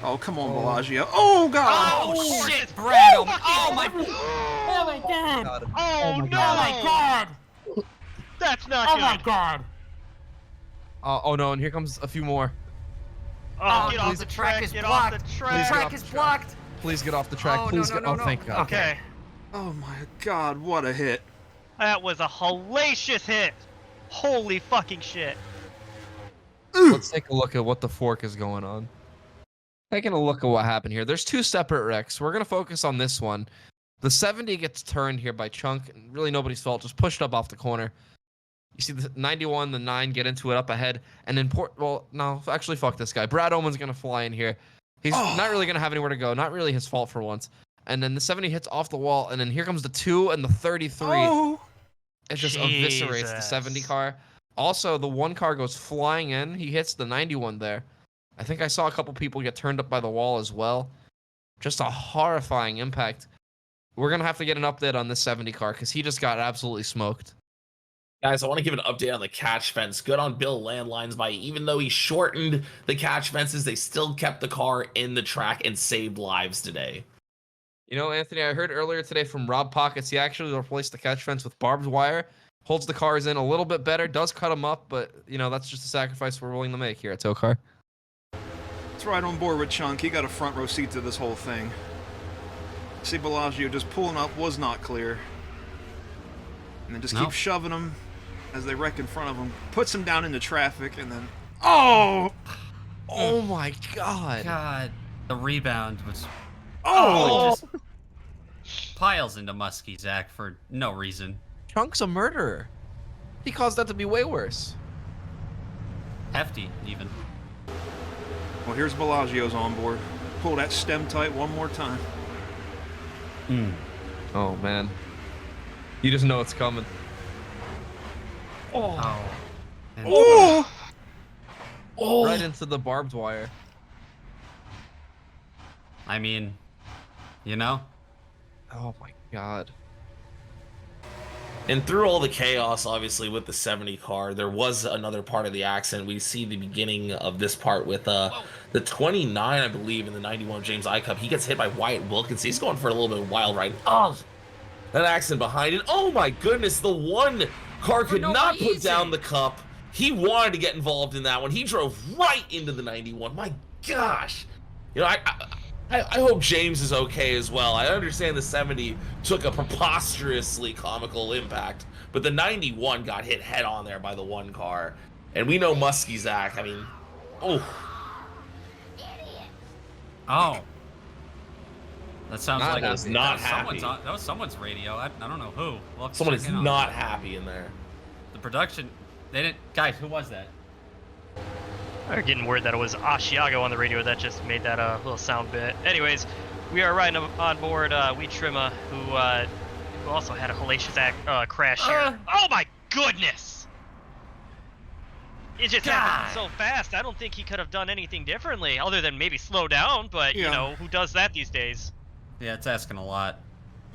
Oh, come on, Bellagio. Oh, God! Oh, shit, Brad! Oh my god! Oh, no! god! That's not good. god! Oh no, and here comes a few more. Oh, get off please, the the track track, is get off blocked. the The track. track is blocked. Please get off the track. Oh, Please no, get. no, Oh, no. thank God. Okay, Oh, my God, what a hit. that was a hellacious hit. Holy fucking shit. Let's take a look at what the fork is going on. Taking a look at what happened here. There's 2 separate wrecks. We're gonna focus on this one. The 70 gets turned here by Chunk. Really nobody's fault. Just pushed up off the corner. You see the 91, the 9 get into it up ahead, and then well, no, actually, fuck this guy. Brad Oman's gonna fly in here. He's not really gonna have anywhere to go. Not really his fault for once. And then the 70 hits off the wall, and then here comes the 2 and the 33. Oh, It just eviscerates the 70 car. Also, the 1 car goes flying in. He hits the 91 there. I think I saw a couple people get turned up by the wall as well. Just a horrifying impact. We're gonna have to get an update on this 70 car because he just got absolutely smoked. Guys, I want to give an update on the catch fence. Good on Bill Landlines by, even though he shortened the catch fences, they still kept the car in the track and saved lives today. You know, Anthony, I heard earlier today from Rob Pockets, he actually replaced the catch fence with barbed wire, holds the cars in a little bit better, does cut them up, but, you know, that's just a sacrifice we're willing to make here at TOECAR. it's right on board with Chunk. He got a front row seat to this whole thing. See Bellagio just pulling up was not clear. And then just keep shoving him as they wreck in front of him. Puts him down into traffic, and then... Oh! Oh my god. God, the rebound was... Oh! Just piles into Muskie, Zach, for no reason. Chunk's a murderer. He caused that to be way worse. Hefty, even. Well, here's Bellagio's on board. Pull that stem tight one more time. Oh, man. You just know it's coming. Oh. Oh! Oh, Right into the barbed wire. I mean, you know? Oh my god. and through all the chaos, obviously, with the 70 car, there was another part of the accident. We see the beginning of this part with the 29, I believe, in the 91 James I Cup. He gets hit by Wyatt Wilkinson. He's going for a little bit of wild ride. Oh, that accident behind it. Oh my goodness, the one car could not put down the cup. He wanted to get involved in that one. He drove right into the 91. My gosh. You know, I hope James is okay as well. I understand the 70 took a preposterously comical impact, but the 91 got hit head on there by the one car. And we know Muskie Zach, I mean, oh. Oh. That sounds Not like happy. Not happy. that was someone's radio. I don't know who. We'll have to Someone check is in on not that. happy in there. The production, they didn't. Guys, who was that? We're getting word that it was Asiago on the radio that just made that little sound bit. Anyways, we are riding on board Wheat Trimma, who also had a hellacious crash here. Oh my goodness! It just happened so fast. I don't think he could have done anything differently, other than maybe slow down. But you know, who does that these days? Yeah, it's asking a lot.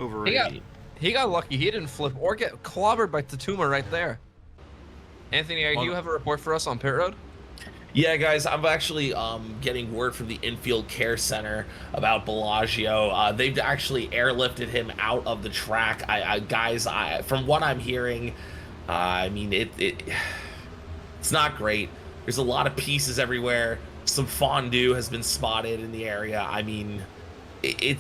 Overrated. He got lucky. He didn't flip or get clobbered by Tatuma right there. Anthony, you have a report for us on pit road? Yeah, guys, I'm actually getting word from the infield care center about Bellagio. They've actually airlifted him out of the track. Guys, from what I'm hearing, I mean, it's not great. There's a lot of pieces everywhere. Some fondue has been spotted in the area. I mean, it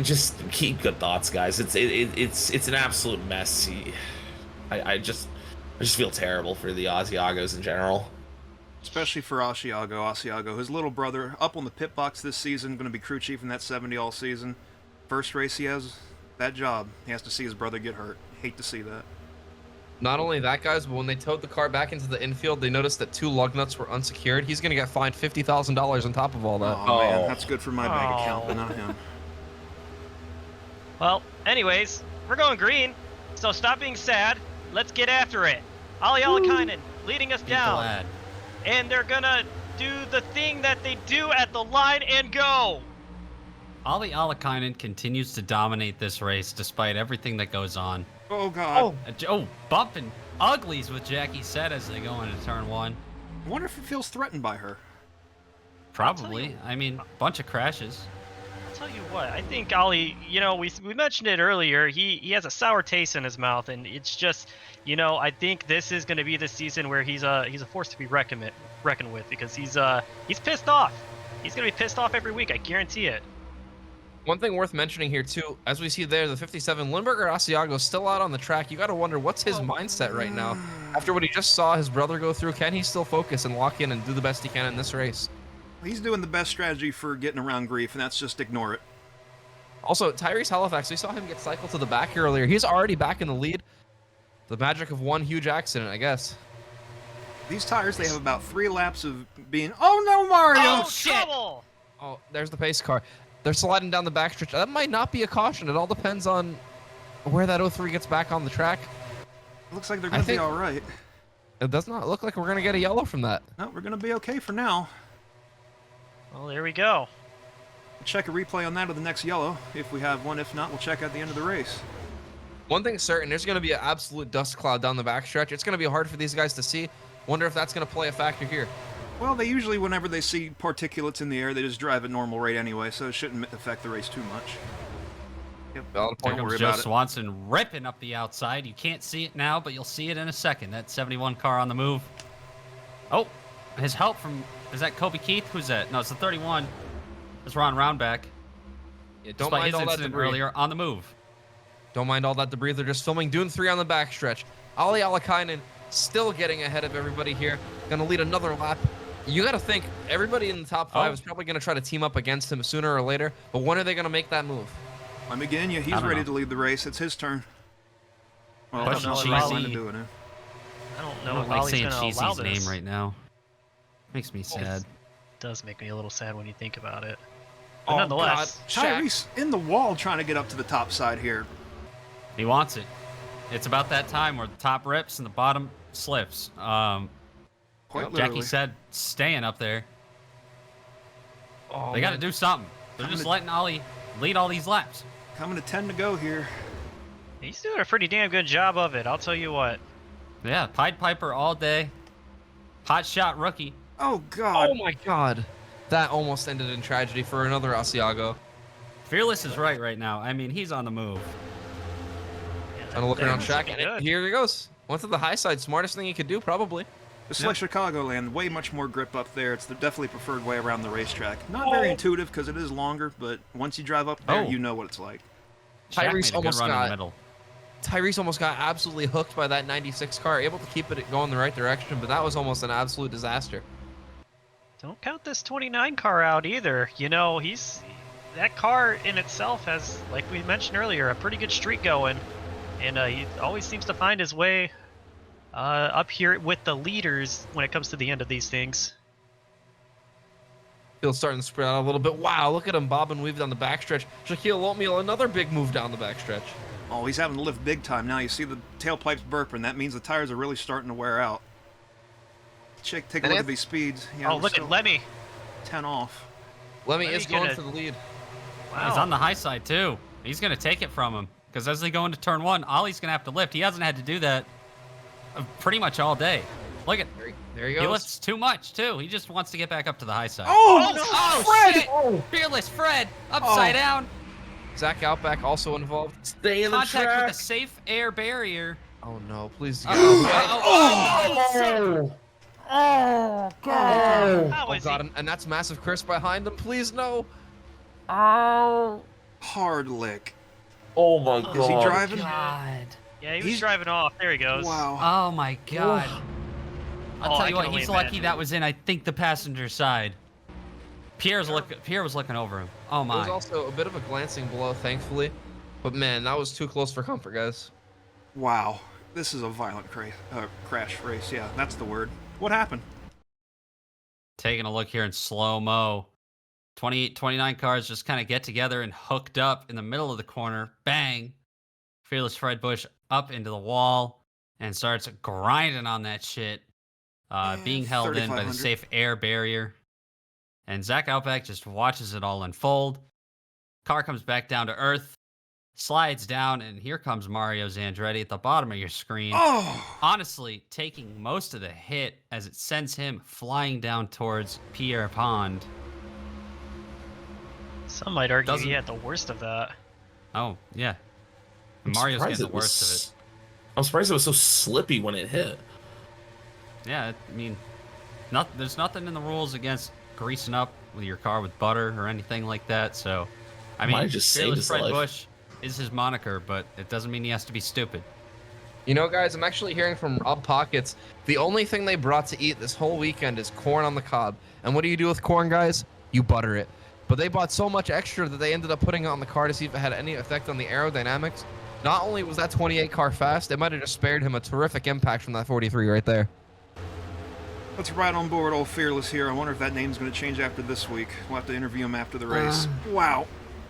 just keep good thoughts, guys. It's an absolute mess. I just feel terrible for the Asiagos in general. Especially for Asiago. His little brother, up on the pit box this season, going to be crew chief in that 70 all season. First race he has that job. He has to see his brother get hurt. Hate to see that. Not only that, guys, but when they towed the car back into the infield, they noticed that 2 lug nuts were unsecured. He's going to get fined $50,000 on top of all that. Oh, man, that's good for my bank account, but not him. Well, anyways, we're going green, so stop being sad. Let's get after it. Ali Alakainen leading us down. Glad. And they're gonna do the thing that they do at the line and go. Ali Alakainen continues to dominate this race despite everything that goes on. Oh, God. Bumping uglies with Jackie said as they go into turn 1. I wonder if he feels threatened by her. Probably. I mean, bunch of crashes. I'll tell you what, I think Ali, you know, we mentioned it earlier, he has a sour taste in his mouth, and it's just, you know, I think this is going to be the season where he's a force to be reckoned with, because he's pissed off. He's going to be pissed off every week, I guarantee it. One thing worth mentioning here, too, as we see there, the 57, Lindbergh Asiago still out on the track. You got to wonder, what's his mindset right now? After what he just saw his brother go through, can he still focus and lock in and do the best he can in this race? He's doing the best strategy for getting around grief, and that's just ignore it. Also, Tyrese Halifax, we saw him get cycled to the back earlier. He's already back in the lead. The magic of one huge accident, I guess. These tires, they have about 3 laps of being. Oh no, Mario! Oh, trouble! Oh, there's the pace car. They're sliding down the backstretch. That might not be a caution. It all depends on where that 03 gets back on the track. Looks like they're going to be all right. It does not look like we're going to get a yellow from that. No, we're going to be okay for now. Well, there we go. We'll check a replay on that of the next yellow, if we have one. If not, we'll check at the end of the race. One thing's certain, there's going to be an absolute dust cloud down the backstretch. It's going to be hard for these guys to see. Wonder if that's going to play a factor here. Well, they usually, whenever they see particulates in the air, they just drive at normal rate anyway, so it shouldn't affect the race too much. Yep. Valid point. Don't worry Joe about it. Swanson ripping up the outside. You can't see it now, but you'll see it in a second. That 71 car on the move. Oh, his help from, is that Kobe Keith? Who's that? No, it's the 31. It's Ron Roundback. Yeah, don't Despite mind his all that incident debris. earlier on the move. Don't mind all that debris. They're just filming Dune 3 on the backstretch. Ali Alakainen still getting ahead of everybody here. Gonna lead another lap. You gotta think, everybody in the top 5 is probably gonna try to team up against him sooner or later, but when are they gonna make that move? I'm again, yeah, he's ready to lead the race. It's his turn. Well, Question that's cheesy. not what I'm doing it. I don't I know don't if like Ollie's saying going to allow Cheesy's this. name right now. Makes me sad. It does make me a little sad when you think about it. But Oh, nonetheless, God. Shaq. Tyrese in the wall trying to get up to the top side here. He wants it. It's about that time where the top rips and the bottom slips. Quite literally. Jackie said staying up there. Oh, They got to man. do something. They're just letting Ollie lead all these laps. Coming to 10 to go here. he's doing a pretty damn good job of it, I'll tell you what. Yeah, Pied Piper all day. Hot shot rookie. Oh, God. Oh my god. That almost ended in tragedy for another Asiago. Fearless is right now. I mean, he's on the move. Trying to look around That's Shaq, pretty and good. here he goes. Went to the high side. Smartest thing he could do, probably. This is like Chicagoland. Way much more grip up there. It's the definitely preferred way around the racetrack. Not very intuitive because it is longer, but once you drive up there, you know what it's like. Shaq Tyrese made a good almost run in the got- middle. Tyrese almost got absolutely hooked by that 96 car, able to keep it going the right direction, but that was almost an absolute disaster. Don't count this 29 car out either. You know, that car in itself has, like we mentioned earlier, a pretty good streak going. And he always seems to find his way up here with the leaders when it comes to the end of these things. Field's starting to spread out a little bit. Wow, look at him bob and weave down the backstretch. Shaquille Oatmeal, another big move down the backstretch. Oh, he's having to lift big time now. You see the tailpipes burping. That means the tires are really starting to wear out. Take a look at these speeds. Yeah, Oh, we're look still at Lemmy. 10 off. Lemmy Lemmy is going gonna- for the lead. Wow. He's on the high side, too. He's going to take it from him. Because as they go into turn 1, Ollie's going to have to lift. He hasn't had to do that pretty much all day. Look at There he He goes. lifts too much, too. He just wants to get back up to the high side. Oh, Fred! Shit! Fearless Fred! Upside down! Zach Outback also involved. Stay in the Contact track. with a safe air barrier. Oh no, please get Oh, How Oh is god, he? and that's massive Chris behind him. Please no. Hard lick. Oh my god. Is he driving? God. Yeah, he was He's- driving off. There he goes. Wow. Oh my god. I'll Oh, tell I you can what, only he's lucky imagine. that was in, I think, the passenger side. Pierre was looking over him. Oh It was my. also a bit of a glancing blow, thankfully. But man, that was too close for comfort, guys. Wow. This is a violent crash race. Yeah, that's the word. What happened? Taking a look here in slow-mo. 28, 29 cars just kind of get together and hooked up in the middle of the corner. Bang! Fearless Fred Bush up into the wall and starts grinding on that shit. Being held in by the 3,500. safe air barrier. And Zach Outback just watches it all unfold. Car comes back down to earth, slides down, and here comes Mario Zandretti at the bottom of your screen. Oh! Honestly, taking most of the hit as it sends him flying down towards Pierre Pond. Some might argue Doesn't- he had the worst of that. Oh, yeah. I'm Mario's surprised getting the it was- worst of I'm surprised it was so slippy when it hit. it. Yeah, I mean, there's nothing in the rules against greasing up with your car with butter or anything like that, so... I Might mean, have just saved Fearless his Fred life. Bush is his moniker, but it doesn't mean he has to be stupid. You know, guys, I'm actually hearing from Rob Pockets, the only thing they brought to eat this whole weekend is corn on the cob. And what do you do with corn, guys? You butter it. But they bought so much extra that they ended up putting it on the car to see if it had any effect on the aerodynamics. Not only was that 28 car fast, it might have just spared him a terrific impact from that 43 right there. Let's ride on board old Fearless here. I wonder if that name's going to change after this week. We'll have to interview him after the race. Wow.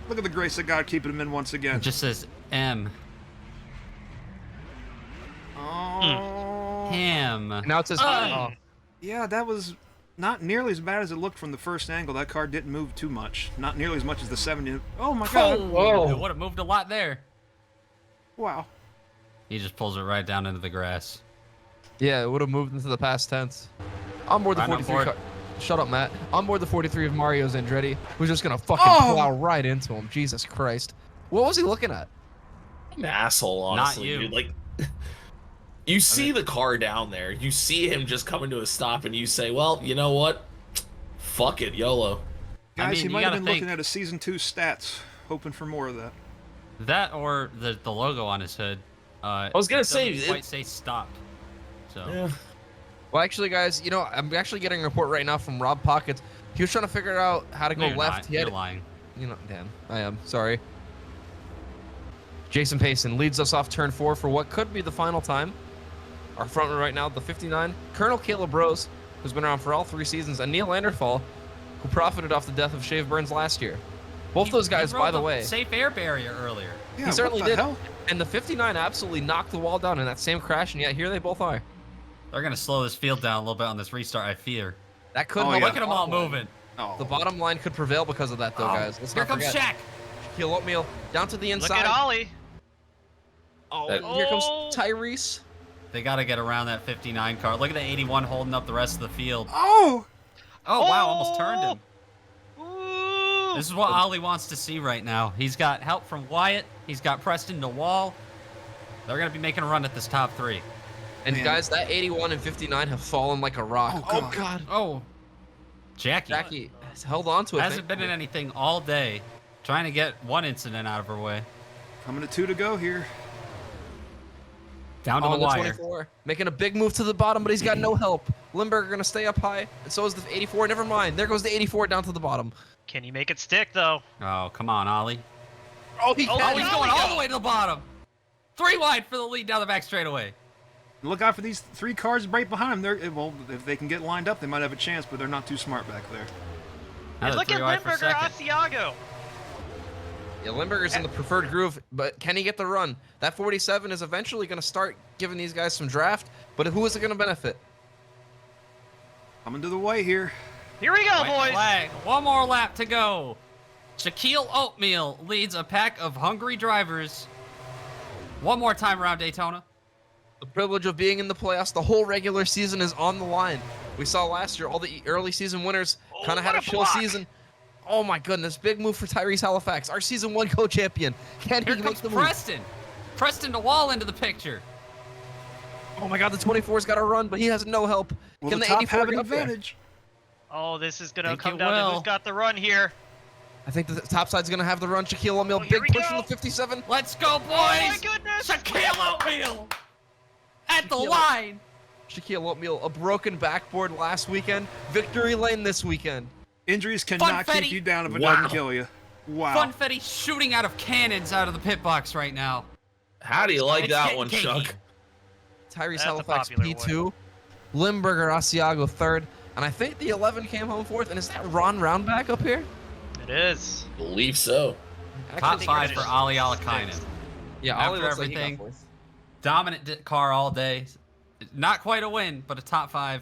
Look at the grace of God keeping him in once again. It just says M. Oh. Him. Now it says, Yeah, that was not nearly as bad as it looked from the first angle. That car didn't move too much. Not nearly as much as the 70. Oh my God. It would have moved a lot there. Wow. He just pulls it right down into the grass. Yeah, it would have moved into the past tense. On board the Right on 43 board. car. Shut up, Matt. On board the 43 of Mario's Andretti, who's just going to fucking plow right into him. Jesus Christ. What was he looking at? An asshole, honestly, you. dude. Like, you see the car down there. You see him just coming to a stop, and you say, well, you know what? Fuck it, YOLO. Guys, mean, he you might have gotta been think- looking at a Season 2 stats, hoping for more of that. That or the logo on his hood. I was gonna say, quite say stopped. So Yeah. Well, actually, guys, you know, I'm actually getting a report right now from Rob Pockets. He was trying to figure out how to no, go you're left. not. He had, You're lying. you know, damn, I am. Sorry. Jason Payson leads us off turn 4 for what could be the final time. Our front runner right now, the 59, Colonel Caleb Rose, who's been around for all 3 seasons, and Neil Anderfall, who profited off the death of Shave Burns last year. Both those guys, He by rode the way, safe air barrier earlier. Yeah, he certainly what the did. hell? And the 59 absolutely knocked the wall down in that same crash, and yet here they both are. They're gonna slow this field down a little bit on this restart, I fear. That could Oh, help. yeah. Look at them all moving. Oh. The bottom line could prevail because of that, though, guys. Let's Here not comes forget. Shaq. Shaquille Oatmeal down to the Look inside. at Ollie. Oh, That- here comes Oh. Tyrese. They gotta get around that 59 car. Look at the 81 holding up the rest of the field. Oh! Oh wow, almost turned him. Ooh. This is what Ollie wants to see right now. He's got help from Wyatt. He's got Preston DeWall. They're gonna be making a run at this top 3. And Man. guys, that 81 and 59 have fallen like a rock. Oh, God. Oh, Jackie. Jackie has held on to it. Hasn't been in anything all day. Trying to get one incident out of her way. Coming to 2 to go here. Down to on the the wire. 24, making a big move to the bottom, but he's got no help. Limburger gonna stay up high, and so is the 84. Never mind. There goes the 84 down to the bottom. Can you make it stick though? Oh, come on, Ollie. Oh, he Oh, can. Oh, he's going all the way to the bottom. 3 wide for the lead down the back straightaway. Look out for these 3 cars right behind them. Well, if they can get lined up, they might have a chance, but they're not too smart back there. Hey, Another look at 3 wide for Limburger second. Asiago. Yeah, Limburger's in the preferred groove, but can he get the run? That 47 is eventually going to start giving these guys some draft, but who is it going to benefit? Coming to the way here. Here we go, White boys. flag. One more lap to go. Shaquille Oatmeal leads a pack of hungry drivers. One more time around Daytona. The privilege of being in the playoffs, the whole regular season is on the line. We saw last year all the early season winners kind of had a what a chill block. season. Oh my goodness, big move for Tyrese Halifax, our season 1 co-champion. Can Here he comes make the move? Preston. Preston DeWall into the picture. Oh my god, the 24's got to run, but he has no help. Will Can the the top 84 have an get up there? advantage? Oh, this is gonna Think come it down to will. who's got the run here. I think the top side's going to have the run. Shaquille O'Neal, Oh, here big we push go. from the 57. Let's go, boys. Oh my goodness. Shaquille Oatmeal at the Shaquille- line. Shaquille O'Neal, a broken backboard last weekend. Victory lane this weekend. Injuries cannot Funfetti. keep you down if it Wow. doesn't kill you. Wow. Funfetti shooting out of cannons out of the pit box right now. How do you like It's that getting one, cakey. Chuck? Tyrese That's a Halifax popular P2. Limburger Asiago 3rd. And I think the 11 came home 4th. And is that Ron Roundback up here? It is. Believe so. Top Actually, 5 it for is Ali Alakainen. Yeah, after Ollie looks like he got everything. 4th. Dominant car all day. Not quite a win, but a top 5.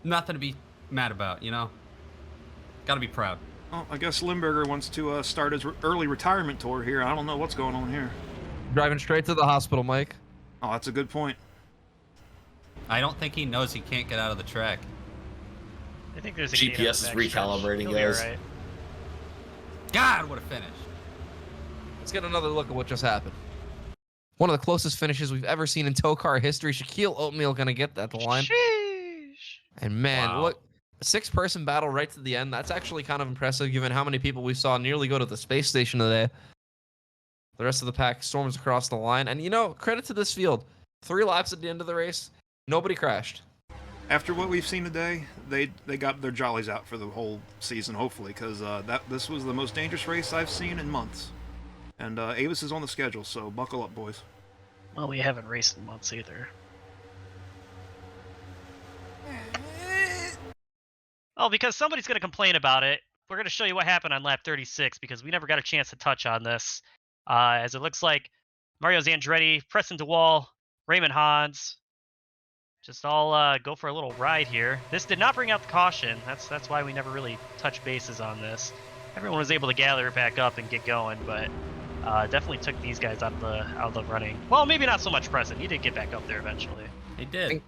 Nothing to be mad about, you know? Gotta be proud. Well, I guess Limburger wants to start his early retirement tour here. I don't know what's going on here. Driving straight to the hospital, Mike. Oh, that's a good point. I don't think he knows he can't get out of the track. I think there's a GPS gate on is the back stretch. recalibrating, He'll be guys. alright. God, what a finish. Let's get another look at what just happened. One of the closest finishes we've ever seen in TOECAR history. Shaquille Oatmeal gonna get that line. Sheesh. And man, Wow. look, a 6-person battle right to the end. That's actually kind of impressive given how many people we saw nearly go to the space station today. The rest of the pack storms across the line. And you know, credit to this field. 3 laps at the end of the race. Nobody crashed. After what we've seen today, they got their jollies out for the whole season, hopefully, because this was the most dangerous race I've seen in months. And Avis is on the schedule, so buckle up, boys. Well, we haven't raced in months either. Oh, because somebody's going to complain about it, we're going to show you what happened on lap 36 because we never got a chance to touch on this. As it looks like Mario Zandretti, Preston DeWall, Raymond Hans, just all go for a little ride here. This did not bring out the caution. That's why we never really touched bases on this. Everyone was able to gather it back up and get going, but definitely took these guys out of the running. Well, maybe not so much Preston. He did get back up there eventually. He did.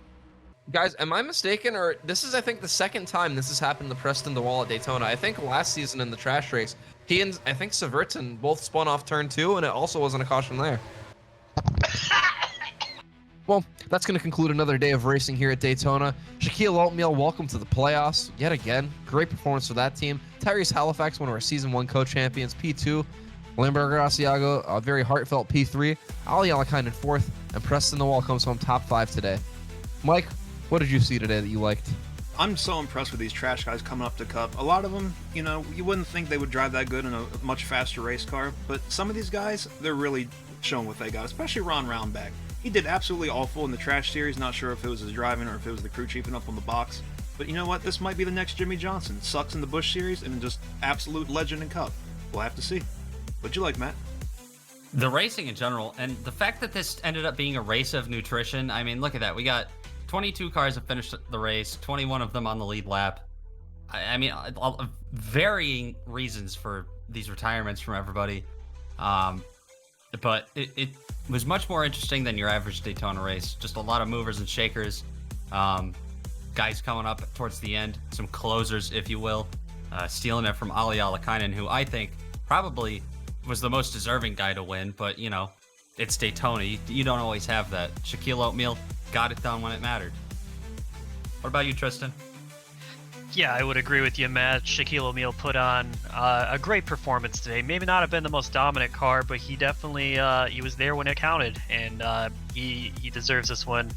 Guys, am I mistaken, or this is, I think, the second time this has happened to Preston DeWall at Daytona? I think last season in the trash race, he and I think Severton both spun off turn 2, and it also wasn't a caution there. Well, that's going to conclude another day of racing here at Daytona. Shaquille Oatmeal, welcome to the playoffs yet again. Great performance for that team. Tyrese Halifax, one of our Season 1 co-champions, P2. Limburger Asiago, a very heartfelt P3. Ali Alakainen 4th, and Preston DeWall comes home top 5 today. Mike, what did you see today that you liked? I'm so impressed with these trash guys coming up to Cup. A lot of them, you know, you wouldn't think they would drive that good in a much faster race car, but some of these guys, they're really showing what they got, especially Ron Roundback. He did absolutely awful in the trash series, not sure if it was his driving or if it was the crew chiefing up on the box. But you know what? This might be the next Jimmy Johnson. Sucks in the Busch series and just absolute legend in Cup. We'll have to see. What'd you like, Matt? The racing in general, and the fact that this ended up being a race of nutrition, I mean, look at that. We got 22 cars that finished the race, 21 of them on the lead lap. I mean, varying reasons for these retirements from everybody. But it was much more interesting than your average Daytona race. Just a lot of movers and shakers. Guys coming up towards the end. Some closers, if you will. Stealing it from Ali Alakainen, who I think probably was the most deserving guy to win. But, you know, it's Daytona. You don't always have that. Shaquille Oatmeal got it done when it mattered. What about you, Tristan? Yeah, I would agree with you, Matt. Shaquille O'Neal put on a great performance today. Maybe not have been the most dominant car, but he definitely he was there when it counted, and he deserves this one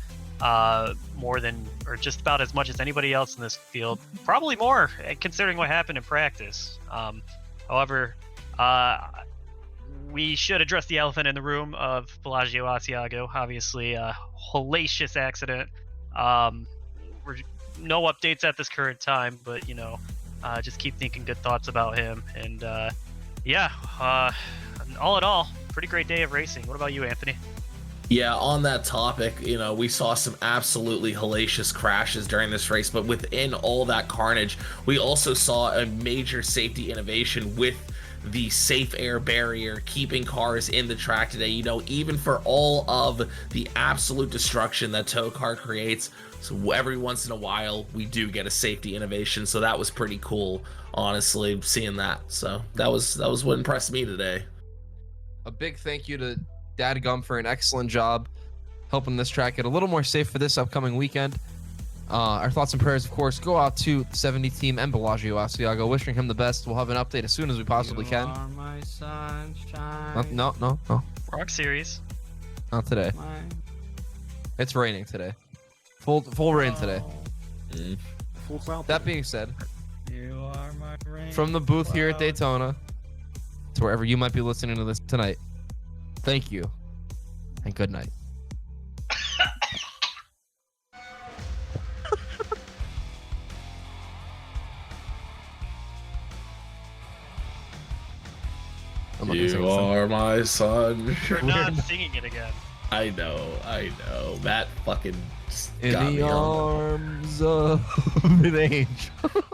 more than, or just about as much as anybody else in this field. Probably more, considering what happened in practice. However, we should address the elephant in the room of Pelagio Asiago. Obviously, a hellacious accident. No updates at this current time, but, you know, just keep thinking good thoughts about him. And, yeah, all in all, pretty great day of racing. What about you, Anthony? Yeah, on that topic, you know, we saw some absolutely hellacious crashes during this race, but within all that carnage, we also saw a major safety innovation with the safe air barrier, keeping cars in the track today, you know, even for all of the absolute destruction that TOECAR creates. So every once in a while, we do get a safety innovation. So that was pretty cool, honestly, seeing that. So that was what impressed me today. A big thank you to Dadgum for an excellent job helping this track get a little more safe for this upcoming weekend. Our thoughts and prayers, of course, go out to the 70 team and Pelagio Asiago, wishing him the best. We'll have an update as soon as we possibly can. Are my sunshine. No. Rock Series. Not today. It's raining today. Full rain today. Full cloud. That being said, You are my rain from the booth here at Daytona to wherever you might be listening to this tonight, thank you and good night. You are my son. You're not singing it again. I know. That fucking In got the me on arms of an angel.